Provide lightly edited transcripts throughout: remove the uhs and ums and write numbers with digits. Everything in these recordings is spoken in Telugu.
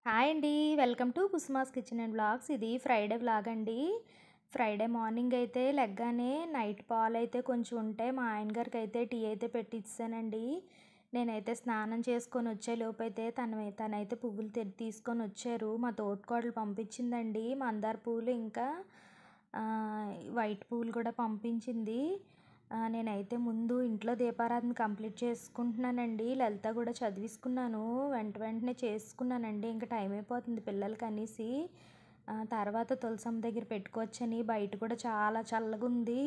హాయ్ అండి. Welcome to Kusuma's kitchen and vlogs. ఇది ఫ్రైడే వ్లాగ్ అండి. ఫ్రైడే మార్నింగ్ అయితే లెగ్గానే నైట్ పాలైతే కొంచెం ఉంటే మా ఆయన గారికి అయితే టీ అయితే పెట్టిచ్చానండి. నేనైతే స్నానం చేసుకొని వచ్చే లోపైతే తనైతే పువ్వులు తీసుకొని వచ్చారు. మా తోటికోడలు పంపించిందండి. మందార పువ్వులు ఇంకా వైట్ పువ్వులు కూడా పంపించింది. నేనైతే ముందు ఇంట్లో దీపారాధన కంప్లీట్ చేసుకుంటున్నానండి. లలిత కూడా చదివిసుకున్నాను. వెంటనే చేసుకున్నానండి. ఇంకా టైం అయిపోతుంది పిల్లలకి అనేసి తర్వాత తులసమ్మ దగ్గర పెట్టుకోవచ్చని. బయట కూడా చాలా చల్లగా ఉంది.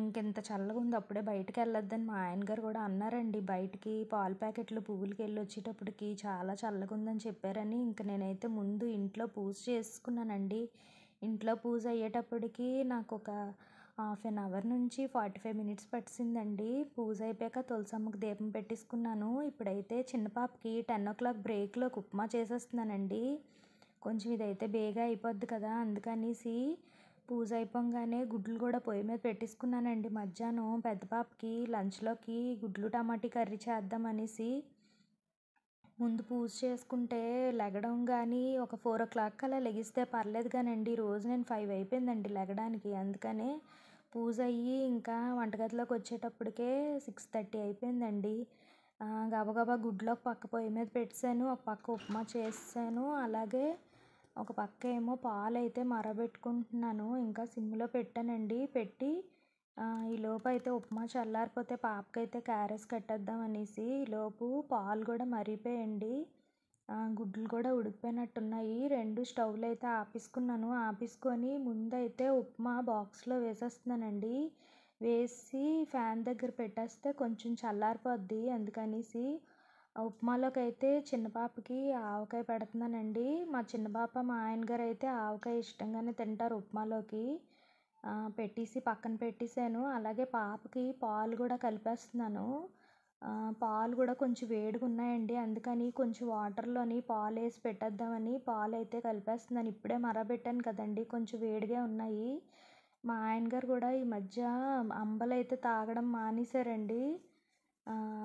ఇంకెంత చల్లగా ఉంది అప్పుడే బయటకు వెళ్ళొద్దని మా ఆయన గారు కూడా అన్నారండి. బయటికి పాల ప్యాకెట్లు పువ్వులకి వెళ్ళి వచ్చేటప్పటికి చాలా చల్లగా ఉందని చెప్పారని ఇంక నేనైతే ముందు ఇంట్లో పూజ చేసుకున్నానండి. ఇంట్లో పూజ అయ్యేటప్పటికి నాకు ఒక హాఫ్ అన్ అవర్ నుంచి 45 మినిట్స్ పట్టిందండి. పూజ అయిపోయాక తులసమ్మకి దీపం పెట్టేసుకున్నాను. ఇప్పుడైతే చిన్న పాపకి 10 o'clock బ్రేక్లోకి ఉప్మా చేసేస్తున్నానండి. కొంచెం ఇదైతే బేగా అయిపోద్ది కదా, అందుకనేసి పూజ అయిపోగానే గుడ్లు కూడా పొయ్యి మీద పెట్టేసుకున్నానండి. మధ్యాహ్నం పెద్ద పాపకి లంచ్లోకి గుడ్లు టమాటీ కర్రీ చేద్దాం అనేసి ముందు పూజ చేసుకుంటే లెగడం కానీ ఒక 4 o'clock అలా లెగిస్తే పర్లేదు కానండి. రోజు నేను 5 అయిపోయిందండి లెగడానికి. అందుకనే పూజ అయ్యి ఇంకా వంటగదిలోకి వచ్చేటప్పటికే 6:30 అయిపోయిందండి. గబగబా గుడ్లు ఒక పక్క పొయ్యి మీద పెట్టేశాను, ఒక పక్క ఉప్మా చేసాను. అలాగే ఒక పక్క ఏమో పాలు అయితే మరబెట్టుకుంటున్నాను. ఇంకా సిమ్లో పెట్టానండి. పెట్టి ఈలోపు అయితే ఉప్మా చల్లారిపోతే పాపకైతే క్యారేజ్ కట్టేద్దాం అనేసి ఈలోపు పాలు కూడా మరిగిపోయండి. గుడ్లు కూడా ఉడికిపోయినట్టున్నాయి. 2 స్టవ్లు అయితే ఆపేసుకున్నాను. ఆపేసుకొని ముందైతే ఉప్మా బాక్స్లో వేసేస్తున్నానండి. వేసి ఫ్యాన్ దగ్గర పెట్టేస్తే కొంచెం చల్లారిపోద్ది. అందుకనేసి ఉప్మాలోకి అయితే చిన్న పాపకి ఆవకాయ పెడుతున్నానండి. మా చిన్న పాప మా ఆయన గారు అయితే ఆవకాయ ఇష్టంగానే తింటారు ఉప్మాలోకి. పెట్టేసి పక్కన పెట్టేశాను. అలాగే పాపకి పాలు కూడా కలిపేస్తున్నాను. పాలు కూడా కొంచెం వేడిగా ఉన్నాయండి. అందుకని కొంచెం వాటర్లోని పాలు వేసి పెట్టేద్దామని పాలు అయితే కలిపేస్తున్నాను. ఇప్పుడే మరగబెట్టాను కదండి, కొంచెం వేడిగా ఉన్నాయి. మా ఆయన గారు కూడా ఈ మధ్య అంబలైతే తాగడం మానేశారండి.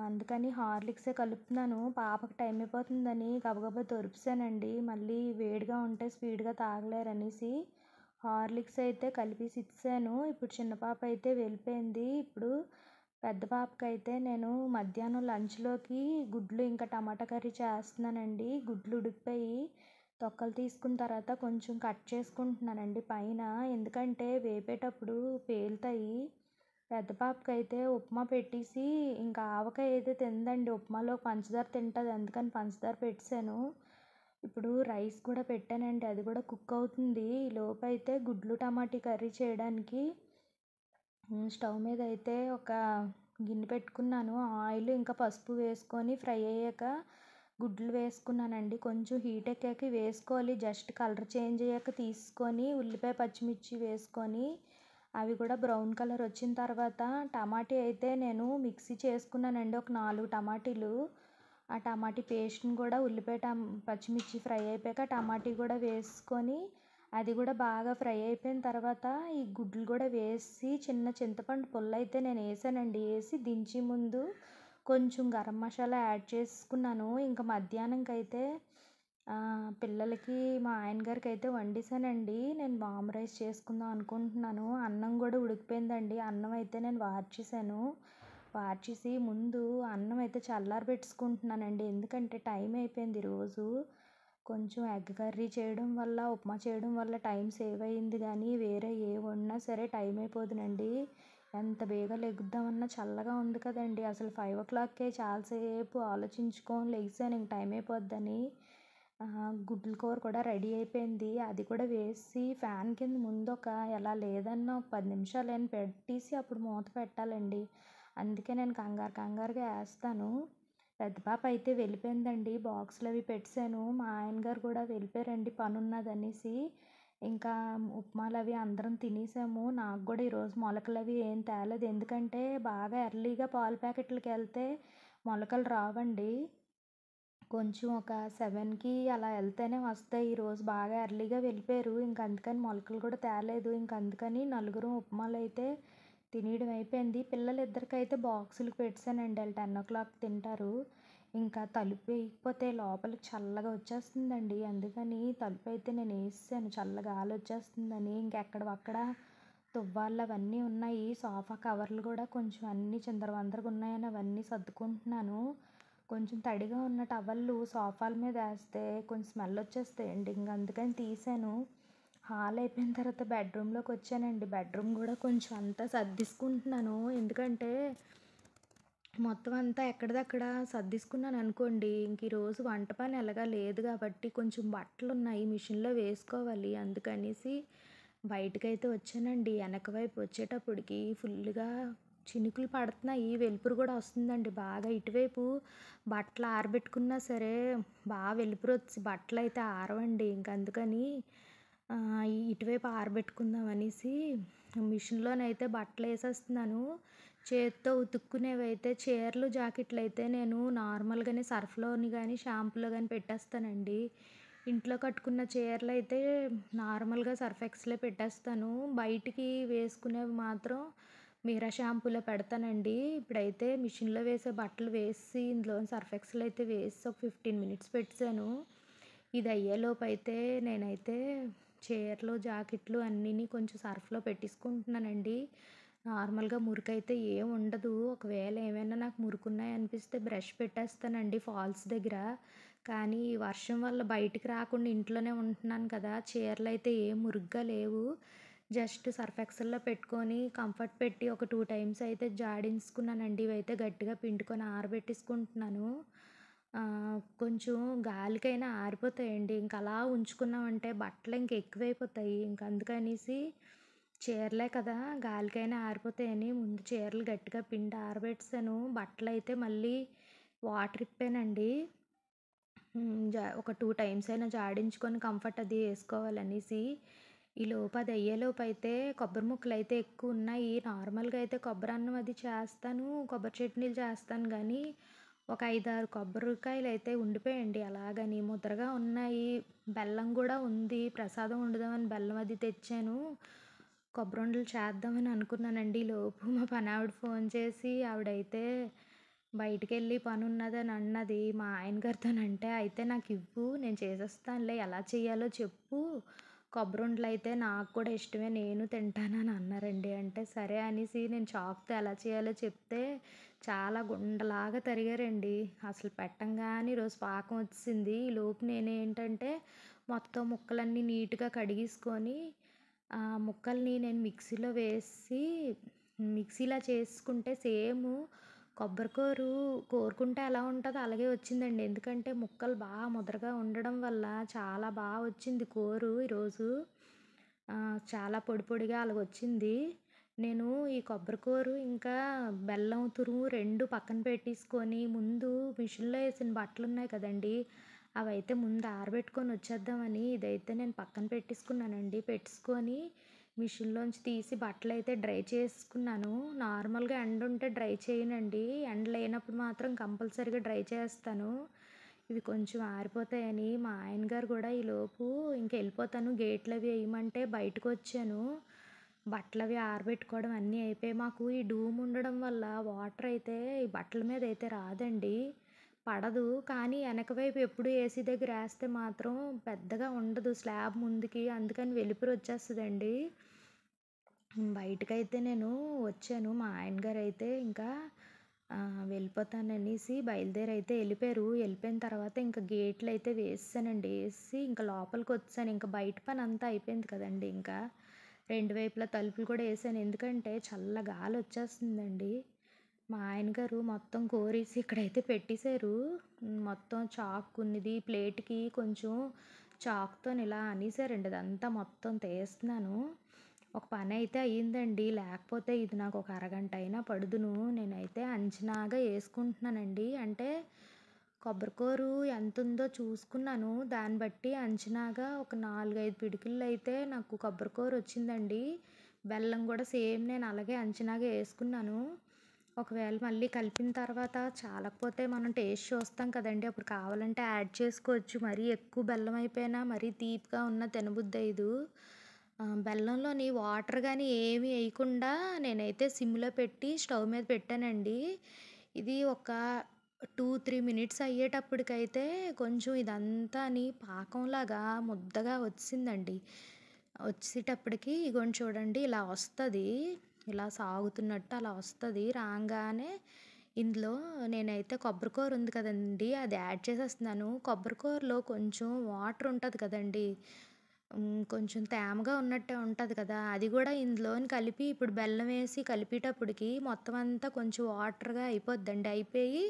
అందుకని హార్లిక్సే కలుపుతున్నాను. పాపకి టైం అయిపోతుందని గబగబా తొరిపిసానండి. మళ్ళీ వేడిగా ఉంటే స్పీడ్గా తాగలేరనేసి హార్లిక్స్ అయితే కలిపేసి ఇచ్చాను. ఇప్పుడు చిన్న పాప అయితే వెళ్ళిపోయింది. ఇప్పుడు పెద్ద పాపకైతే నేను మధ్యాహ్నం లంచ్లోకి గుడ్లు ఇంకా టమాటా కర్రీ చేస్తున్నానండి. గుడ్లు ఉడికిపోయి తొక్కలు తీసుకున్న తర్వాత కొంచెం కట్ చేసుకుంటున్నానండి పైన, ఎందుకంటే వేపేటప్పుడు పేలుతాయి. పెద్ద పాపకైతే ఉప్మా పెట్టేసి ఇంకా ఆవకాయ అయితే తిందండి. ఉప్మాలో పంచదార తింటుంది, అందుకని పంచదార పెట్టేశాను. ఇప్పుడు రైస్ కూడా పెట్టానండి, అది కూడా కుక్ అవుతుంది. ఈలోపు అయితే గుడ్లు టమాటీ కర్రీ చేయడానికి స్టవ్ మీద అయితే ఒక గిన్నె పెట్టుకున్నాను. ఆయిల్ ఇంకా పసుపు వేసుకొని ఫ్రై అయ్యాక గుడ్లు వేసుకున్నానండి. కొంచెం హీట్ ఎక్కాక వేసుకోవాలి. జస్ట్ కలర్ చేంజ్ అయ్యాక తీసుకొని ఉల్లిపాయ పచ్చిమిర్చి వేసుకొని అవి కూడా బ్రౌన్ కలర్ వచ్చిన తర్వాత టమాటీ అయితే నేను మిక్సీ చేసుకున్నానండి. ఒక 4 టమాటీలు. ఆ టమాటీ పేస్ట్ని కూడా ఉల్లిపాయ పచ్చిమిర్చి ఫ్రై అయిపోయాక టమాటీ కూడా వేసుకొని అది కూడా బాగా ఫ్రై అయిపోయిన తర్వాత ఈ గుడ్లు కూడా వేసి చిన్న చింతపండు పుల్ల అయితే నేను వేసానండి. వేసి దించి ముందు కొంచెం గరం మసాలా యాడ్ చేసుకున్నాను. ఇంకా మధ్యాహ్నంకి అయితే పిల్లలకి మా ఆయన గారికి అయితే వండేసానండి. నేను వామ్ రైస్ చేసుకుందాం అనుకుంటున్నాను. అన్నం కూడా ఉడికిపోయిందండి. అన్నం అయితే నేను వార్చేసి ముందు అన్నం అయితే చల్లారి పెట్టుకుంటున్నానండి. ఎందుకంటే టైం అయిపోయింది. రోజు కొంచెం ఎగ్ కర్రీ చేయడం వల్ల ఉప్మా చేయడం వల్ల టైం సేవ్ అయ్యింది, కానీ వేరే ఏ వండినా సరే టైం అయిపోదునండి. ఎంత బేగా లెగుద్దామన్నా చల్లగా ఉంది కదండి. అసలు 5 o'clockకే చాలాసేపు ఆలోచించుకొని లెగిసాను ఇంక టైం అయిపోద్దని. గుడ్ల కూర కూడా రెడీ అయిపోయింది. అది కూడా వేసి ఫ్యాన్ కింద ముందు ఎలా లేదన్నా ఒక 10 నిమిషాలు పెట్టేసి అప్పుడు మూత పెట్టాలండి. అందుకే నేను కంగారుగా వేస్తాను. పెద్ద పాప అయితే వెళ్ళిపోయిందండి. బాక్సులు అవి పెట్టేశాను. మా ఆయన గారు కూడా వెళ్ళిపోయారండి పని ఉన్నదనేసి. ఇంకా ఉప్మాలు అవి అందరం తినేసాము. నాకు కూడా ఈరోజు మొలకలు అవి ఏం తేలేదు, ఎందుకంటే బాగా ఎర్లీగా పాల ప్యాకెట్లకి వెళ్తే మొలకలు రావండి. కొంచెం ఒక 7కి అలా వెళ్తేనే వస్తాయి. ఈరోజు బాగా ఎర్లీగా వెళ్ళిపోయారు. ఇంక అందుకని మొలకలు కూడా తేలేదు. ఇంక అందుకని నలుగురు ఉప్మాలు అయితే తినేయడం అయిపోయింది. పిల్లలిద్దరికైతే బాక్సులకు పెట్టేశానండి. వాళ్ళు 10 o'clock తింటారు. ఇంకా తలుపు వేయకపోతే లోపలికి చల్లగా వచ్చేస్తుందండి. అందుకని తలుపైతే నేను యేసేసాను. చల్ల గాలొచ్చేస్తుందని. ఇంకెక్కడివక్కడ తువ్వాన్లవన్నీ ఉన్నాయి. సోఫా కవర్లు గూడా కొంచెం అన్నీ చిందరవందరగా ఉన్నాయని అవన్నీ సర్దుకుంటున్నాను. కొంచెం తడిగా ఉన్న టవల్లు సోఫాల మీద యేస్తే కొంచెం స్మెల్ వచ్చేస్తాయండి. ఇంక అందుకని తీశాను. హాల్ అయిపోయిన తర్వాత బెడ్రూమ్‌లోకొచ్చానండి. బెడ్రూమ్ గూడా కొంచెం అంతా సర్దేసుకుంటున్నాను. ఎందుకంటే మొత్తం అంతా ఎక్కడిదక్కడ సర్దేసుకున్నాననుకోండి, ఇంక ఈరోజు వంట పని ఎలాగా లేదు గాబట్టి కొంచెం బట్టలున్నాయి మిషన్‌లో వేసుకోవాలి. అందుకనేసి బయటకైతే వచ్చానండి. ఎనక వైపు వచ్చేటప్పటికి ఫుల్లుగా చినుకులు పడుతున్నాయి. వెలుతురు గూడా వస్తుందండి బాగా. ఇటువైపు బట్టలు ఆరబెట్టుకున్నా సరే వెలుతురొచ్చి బట్టలైతే ఆరవండి. ఇంక అందుకని ఇటువైపు ఆరబెట్టుకుందాం అనేసి మిషన్‌లోనైతే బట్టలేసేస్తున్నాను. చేత్తో ఉతుక్కునేవైతే చీరలు, జాకెట్లయితే నేను నార్మల్‌గానే సర్ఫ్‌లోని గానీ, షాంపూలో గానీ పెట్టేస్తానండి. ఇంట్లో కట్టుకున్న చీరలయితే నార్మల్‌గా సర్ఫ్ ఎక్సెల్‌లో పెట్టేస్తాను. బయటికి వేసుకునేవి మాత్రం మీరా షాంపూలో పెడతానండి. ఇప్పుడైతే మిషన్‌లో వేసే బట్టలు వేసి ఇందులో సర్ఫ్ ఎక్సెల్ అయితే వేసి ఒక 15 మినిట్స్ పెట్టేసాను. ఇది అయ్యేలోపైతే నేనైతే చీరలు, జాకెట్లు అన్నీని కొంచెం సర్ఫ్‌లో పెట్టేసుకుంటున్నానండి. నార్మల్‌గా మురికైతే ఏం ఉండదు. ఒకవేళ ఏమైనా నాకు మురుకున్నాయనిపిస్తే బ్రష్ పెట్టేస్తానండి ఫాల్స్ దగ్గర. కానీ ఈ వర్షం వల్ల బయటికి రాకుండా ఇంట్లోనే ఉంటున్నాను కదా! చీరలైతే ఏం మురుగ్గా లేవు. జస్ట్ సర్ఫ్ ఎక్సెల్‌లో పెట్టుకొని కంఫర్ట్ పెట్టి ఒక 2 టైమ్స్ అయితే జాడించుకున్నానండి. ఇవైతే గట్టిగా పిండుకొని ఆరబెట్టేసుకుంటున్నాను. కొంచెం గాలికైనా ఆరిపోతాయండి. ఇంక అలా ఉంచుకున్నామంటే బట్టలు ఇంక ఎక్కువైపోతాయి. ఇంక అందుకనేసి చీరలే కదా! గాలికైనా ఆరిపోతాయని ముందు చీరలు గట్టిగా పిండి ఆరబెట్టేసాను. బట్టలైతే మళ్ళీ వాటర్ ఇప్పానండి. ఒక 2 టైమ్స్ అయినా జాడించుకొని కంఫర్ట్ అది ఏసుకోవాలనేసి. ఈలోపు అది అయ్యేలోపైతే కొబ్బరి ముక్కలైతే ఎక్కువున్నాయి. నార్మల్‌గా అయితే కొబ్బరన్నం అది చేస్తాను. కొబ్బరి చట్నీలు చేస్తాను గానీ, ఒక 5, 6 కొబ్బరికాయలైతే ఉండిపోయాయండి అలాగని. ముదరగా ఉన్నాయి. బెల్లం గూడా ఉంది. ప్రసాదం వండుదామని బెల్లం అది తెచ్చాను. కొబ్బరుండలు చేద్దామని అనుకున్నానండి. ఈలోపు మా పనావిడ ఫోన్ చేసి ఆవిడైతే బయటికెళ్ళి పనున్నదని అన్నది. మా ఆయన గారితోనంటే, "అయితే నాకివ్వు నేను చేసేస్తానులే ఎలా చేయాలో చెప్పు. కొబ్బరుండలైతే నాకు కూడా ఇష్టమే నేను తింటానని" అన్నారండి. అంటే సరే అనేసి నేను చాకుతో ఎలా చేయాలో చెప్తే చాలా గుండలాగా తరిగారండి. అసలు పెట్టంగానే ఈరోజు పాకం వచ్చేసింది. ఈలోపు నేనేంటంటే మొత్తం ముక్కలన్నీ నీట్‌గా కడిగేసుకొని ముక్కల్ని నేను మిక్సీలో వేసి మిక్సీలా చేసుకుంటే సేము కొబ్బరికూరు కోరుకుంటే ఎలా ఉంటదో అలాగే వచ్చిందండి. ఎందుకంటే ముక్కలు ముదరగా ఉండడం వల్ల చాలా వచ్చింది కూరు ఈరోజు. చాలా పొడి పొడిగా అలాగొచ్చింది. నేను ఈ కొబ్బరికూరు ఇంకా బెల్లం తురుము 2 పక్కన పెట్టేసుకొని ముందు మిషన్‌లో ఏసిన బట్టలున్నాయి కదండీ! అవైతే ముందు ఆరబెట్టుకొని వచ్చేద్దామని ఇదైతే నేను పక్కన పెట్టేసుకున్నానండి. పెట్టేసుకొని మిషన్‌లోంచి తీసి బట్టలైతే డ్రై చేసుకున్నాను. నార్మల్‌గా ఎండుంటే డ్రై చేయనండి. ఎండ లేనప్పుడు మాత్రం కంపల్సరీగా డ్రై చేస్తాను. ఇవి కొంచెం ఆరిపోతాయని మా ఆయన గారు కూడా ఈలోపు ఇంకెళ్ళిపోతాను గేట్లవి ఎయమంటే బయటకొచ్చాను. బట్టలవి ఆరబెట్టుకోవడం అన్నీ అయిపోయాయి. మాకు ఈ డూమ్ ఉండడం వల్ల వాటర్ అయితే ఈ బట్టల మీద అయితే రాదండి. పడదు. కానీ ఎనక వైపు ఎప్పుడు ఏసీ దగ్గర ఏస్తే మాత్రం పెద్దగా ఉండదు స్లాబ్ ముందుకి. అందుకని వెలుతురొచ్చేస్తదండి. బయటకైతే నేను వచ్చాను. మా ఆయన గారైతే ఇంకా వెళ్ళిపోతాననేసి బయలుదేరైతే ఎళ్ళిపోయారు. ఎళ్ళిపోయిన తర్వాత ఇంక గేట్లయితే వేసేసానండి. ఏసి ఇంక లోపలికొచ్చేసాను. ఇంక బయట పనంతా అయిపోయింది కదండీ ఇంకా. 2 వైపులా తలుపులు కూడా ఏసాను. ఎందుకంటే చల్ల గాలొచ్చేస్తుందండి. మా ఆయన గారు మొత్తం కోరేసి ఇక్కడైతే పెట్టేశారు. మొత్తం చాకున్నది ప్లేట్‌కి కొంచెం చాకుతోని ఇలా అనేసారండి. అదంతా మొత్తం తీస్తున్నాను. ఒక పనైతే అయ్యిందండి. లేకపోతే ఇది నాకు ఒక అరగంట అయినా పడుదును. నేనైతే అంచనాగా యేసుకుంటున్నానండి. అంటే కొబ్బరికూరు ఎంతుందో చూసుకున్నాను. దాన్ని బట్టి అంచనాగా ఒక 4, 5 పిడికిళ్ళైతే నాకు కొబ్బరికూర వచ్చిందండి. బెల్లం గూడా సేమ్ నేను అలాగే అంచనాగా యేసుకున్నాను. ఒకవేళ మళ్ళీ కలిపిన తర్వాత చాలకపోతే మనం టేస్ట్ చూస్తాం కదండీ! అప్పుడు కావాలంటే యాడ్ చేసుకోవచ్చు. మరీ ఎక్కువ బెల్లం అయిపోయినా మరీ తీపిగా ఉన్నా తినబుద్దయ్యదు. బెల్లంలోని వాటర్ గానీ ఏమి ఎయకుండా నేనైతే సిమ్‌లో పెట్టి స్టవ్ మీద పెట్టానండి. ఇది ఒక 2, 3 మినిట్స్ అయ్యేటప్పటికైతే కొంచెం ఇదంతాని పాకంలాగా ముద్దగా వచ్చిందండి. వచ్చేటప్పటికి ఇగోండి చూడండి ఇలా వస్తది. ఇలా సాగుతున్నట్టు అలా వస్తది. రాంగానే ఇందులో నేనైతే కొబ్బరి కూర ఉంది కదండీ! అది యాడ్ చేసేస్తున్నాను. కొబ్బరి కూరలో కొంచెం వాటర్ ఉంటది కదండీ! కొంచెం తేమగా ఉన్నట్టే ఉంటది కదా! అది గూడా ఇందులోని కలిపి ఇప్పుడు బెల్లం వేసి కలిపేటప్పటికి మొత్తం అంతా కొంచెం వాటర్‌గా అయిపోద్దండి. అయిపోయి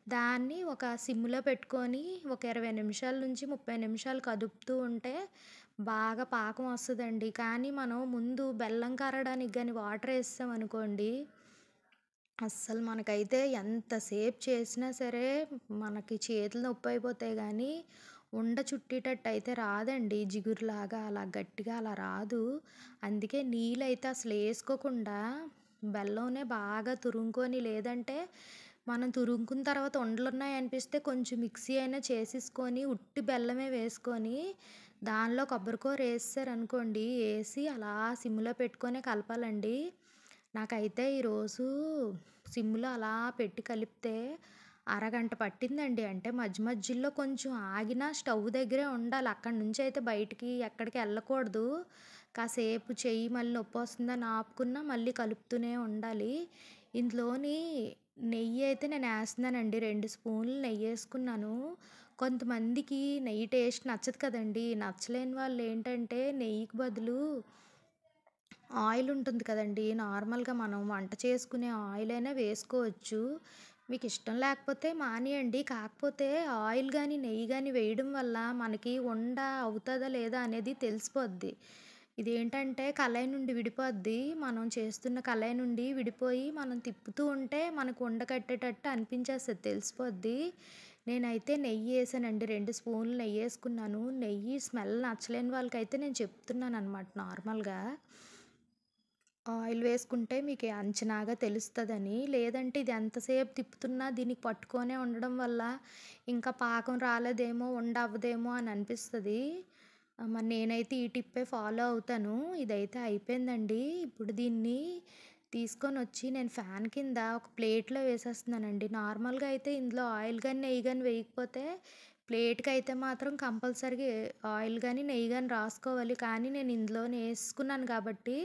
దాన్ని ఒక సిమ్‌లో పెట్టుకొని ఒక 20 నిమిషాల నుంచి 30 నిమిషాలు కదుపుతూ ఉంటే బాగా పాకం వస్తదండి. కానీ మనం ముందు బెల్లం కరగడానికి గాని వాటర్ ఏసామనుకోండి, అస్సలు మనకైతే ఎంతసేపు చేసినా సరే మనకి చేతులు నొప్పయిపోతాయి గానీ, ఉండ చుట్టేటట్టయితే రాదండి. జిగురులాగా అలా గట్టిగా అలా రాదు. అందుకే నీళ్ళైతే అసలేసుకోకుండా బెల్లంనే బాగా తురుముకొని లేదంటే మనం తురుముకున్న తర్వాత ఉండలున్నాయనిపిస్తే కొంచెం మిక్సీ అయినా చేసేసుకొని ఉట్టి బెల్లమే వేసుకొని దానిలో కొబ్బరి కూర ఏసేసారనుకోండి, ఏసి అలా సిమ్‌లో పెట్టుకొనే కలపాలండి. నాకైతే ఈరోజు సిమ్‌లో అలా పెట్టి కలిపితే అరగంట పట్టిందండి. అంటే మధ్య మధ్యలో కొంచెం ఆగినా స్టవ్ దగ్గరే ఉండాలి. అక్కడి నుంచయితే బయటికి ఎక్కడికి ఎళ్ళకూడదు. కాసేపు చెయ్యి మళ్ళీ నొప్పొస్తుందని ఆపుకున్నా మళ్ళీ కలుపుతూనే ఉండాలి. ఇందులోని నెయ్యయితే నేనేస్తున్నానండి. 2 స్పూన్లు నెయ్యేసుకున్నాను. కొంతమందికి నెయ్యి టేస్ట్ నచ్చదు కదండీ! నచ్చలేని వాళ్ళేంటంటే నెయ్యికి బదులు ఆయిల్ ఉంటుంది కదండీ! నార్మల్‌గా మనం వంట చేసుకునే ఆయిలైనా వేసుకోవచ్చు. మీకిష్టం లేకపోతే మానేయండి. కాకపోతే ఆయిల్ గాని, నెయ్యి గాని వేయడం వల్ల మనకి ఉండ అవుతదా లేదా అనేది తెలిసిపోద్ది. ఇదేంటంటే కళాయి నుండి విడిపోద్ది. మనం చేస్తున్న కళాయి నుండి విడిపోయి మనం తిప్పుతూ ఉంటే మనకు ఉండ కట్టేటట్టు అనిపించేస్తది తెలిసిపోద్ది. నేనైతే నెయ్యేసానండి. 2 స్పూన్లు నెయ్యేసుకున్నాను. నెయ్యి స్మెల్ నచ్చలేని వాళ్ళకైతే నేను చెప్తున్నాననమాట నార్మల్‌గా. ఆయిల్ వేసుకుంటే మీకు అంచనాగా తెలుస్తదని. లేదంటే ఇది ఎంతసేపు తిప్పుతున్నా దీనికి పట్టుకొనే ఉండడం వల్ల ఇంకా పాకం రాలేదేమో, ఉండవ్వదేమో అని అనిపిస్తది. మరి నేనైతే ఈ టిప్పే ఫాలో అవుతాను. ఇదైతే అయిపోయిందండి. ఇప్పుడు దీన్ని తీసుకొనొచ్చి నేను ఫ్యాన్ కింద ఒక ప్లేట్‌లో వేసేస్తున్నానండి. నార్మల్‌గా అయితే ఇందులో ఆయిల్ గాని, నెయ్యి గాని వేయకపోతే ప్లేట్‌కైతే మాత్రం కంపల్సరీగా ఆయిల్ గాని, నెయ్యి గాని రాసుకోవాలి. కానీ నేను ఇందులోనే ఏసుకున్నాను కాబట్టి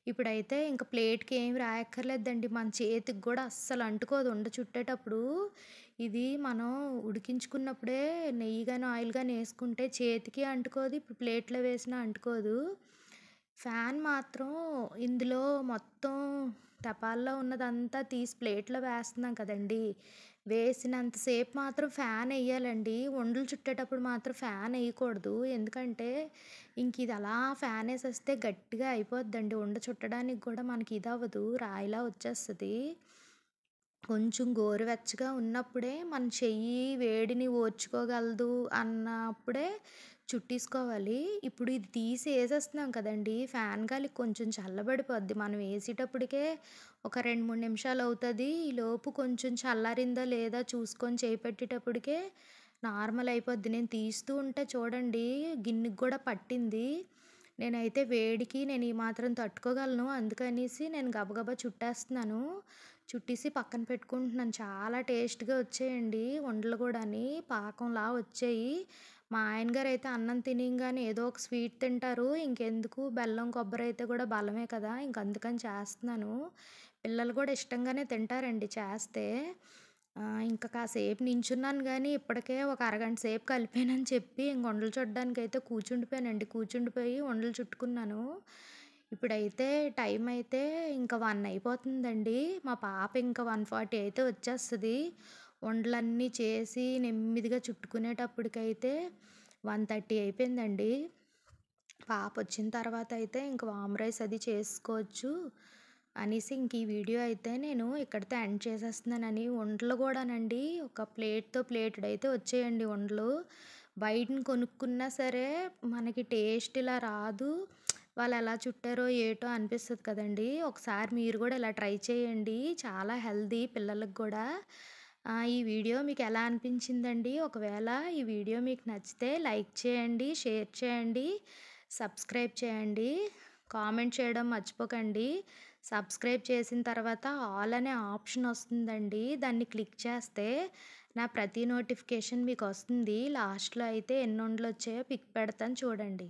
ఇప్పుడైతే ఇంక ప్లేట్‌కి ఏమి రాయక్కర్లేదండి. మన చేతికి గూడా అస్సలు అంటుకోదు ఉండ చుట్టేటప్పుడు. ఇది మనం ఉడికించుకున్నప్పుడే నెయ్యి గాని, ఆయిల్ గాని ఏసుకుంటే చేతికి అంటుకోదు. ఇప్పుడు ప్లేట్‌లో వేసినా అంటుకోదు. ఫ్యాన్ మాత్రం ఇందులో మొత్తం టపాల్లో ఉన్నదంతా తీసి ప్లేట్‌లో వేస్తున్నాం కదండీ! వేసినంత సేపు మాత్రం ఫ్యాన్ ఎయ్యాలండి. ఉండలు చుట్టేటప్పుడు మాత్రం ఫ్యాన్ ఎయకూడదు. ఎందుకంటే ఇంకిది అలా ఫ్యానేసేస్తే గట్టిగా అయిపోద్దండి. ఉండ చుట్టడానికి గూడా మనకి ఇదవ్వదు. రాయిలా వచ్చేస్తది. కొంచెం గోరువెచ్చగా ఉన్నప్పుడే మన చెయ్యి వేడిని ఓర్చుకోగలదు అన్నప్పుడే చుట్టేసుకోవాలి. ఇప్పుడు ఇది తీసి ఏసేస్తున్నాం కదండీ! ఫ్యాన్ గాలికి కొంచెం చల్లబడిపోద్ది. మనం ఏసేటప్పటికే ఒక 2, 3 నిమిషాలవుతది. ఈలోపు కొంచెం చల్లారిందా లేదా చూసుకొని చేయి పెట్టేటప్పటికే నార్మల్ అయిపోద్ది. నేను తీస్తూ ఉంటే చూడండి గిన్నెకి గూడా పట్టింది. నేనైతే వేడికి నేను ఈ మాత్రం తట్టుకోగలను. అందుకనేసి నేను గబగబా చుట్టేస్తున్నాను. చుట్టేసి పక్కన పెట్టుకుంటున్నాను. చాలా టేస్ట్‌గా వచ్చాయండి ఉండలు గూడాని. పాకంలా వచ్చాయి. మా ఆయన గారైతే అన్నం తినంగానే ఏదో ఒక స్వీట్ తింటారు. ఇంకెందుకు బెల్లం, కొబ్బరైతే గూడా బలమే కదా! ఇంక అందుకని చేస్తున్నాను. పిల్లలు గూడా ఇష్టంగానే తింటారండి చేస్తే. ఇంక కాసేపు నించున్నాను గానీ, ఇప్పటికే ఒక అరగంట సేపు కలిపానని చెప్పి ఇంక ఉండలు చుట్టడానికైతే కూర్చుండిపోయానండి. కూర్చుండిపోయి ఉండలు చుట్టుకున్నాను. ఇప్పుడైతే టైమయితే ఇంక 1 అయిపోతుందండి. మా పాప ఇంక 1:40 అయితే వచ్చేస్తది. ఉండలన్నీ చేసి నెమ్మదిగా చుట్టుకునేటప్పటికైతే 1:30 అయిపోయిందండి. పాపొచ్చిన తర్వాతయితే ఇంక వామ్ రైస్ అది చేసుకోవచ్చు అనేసి ఇంక ఈ వీడియో అయితే నేను ఇక్కడితో ఎండ్ చేసేస్తున్నానని. ఉండలు గూడానండి ఒక ప్లేట్‌తో ప్లేటెడయితే వచ్చేయండి ఉండలు. బయటన కొనుక్కున్నా సరే మనకి టేస్ట్ ఇలా రాదు. వాళ్ళెలా చుట్టారో ఏటో అనిపిస్తది కదండీ! ఒకసారి మీరు గూడా ఇలా ట్రై చేయండి. చాలా హెల్తీ పిల్లలకి గూడా. ఈ వీడియో మీకెలా అనిపించిందండి? ఒకవేళ ఈ వీడియో మీకు నచ్చితే లైక్ చేయండి, షేర్ చేయండి, సబ్స్క్రైబ్ చేయండి, కామెంట్ చేయడం మర్చిపోకండి. సబ్స్క్రైబ్ చేసిన తర్వాత ఆల్ అనే ఆప్షన్ వస్తుందండి. దాన్ని క్లిక్ చేస్తే నా ప్రతి నోటిఫికేషన్ మీకు వస్తుంది. లాస్ట్‌లో అయితే ఎన్ని ఉండలొచ్చాయో పిక్ పెడతాను చూడండి.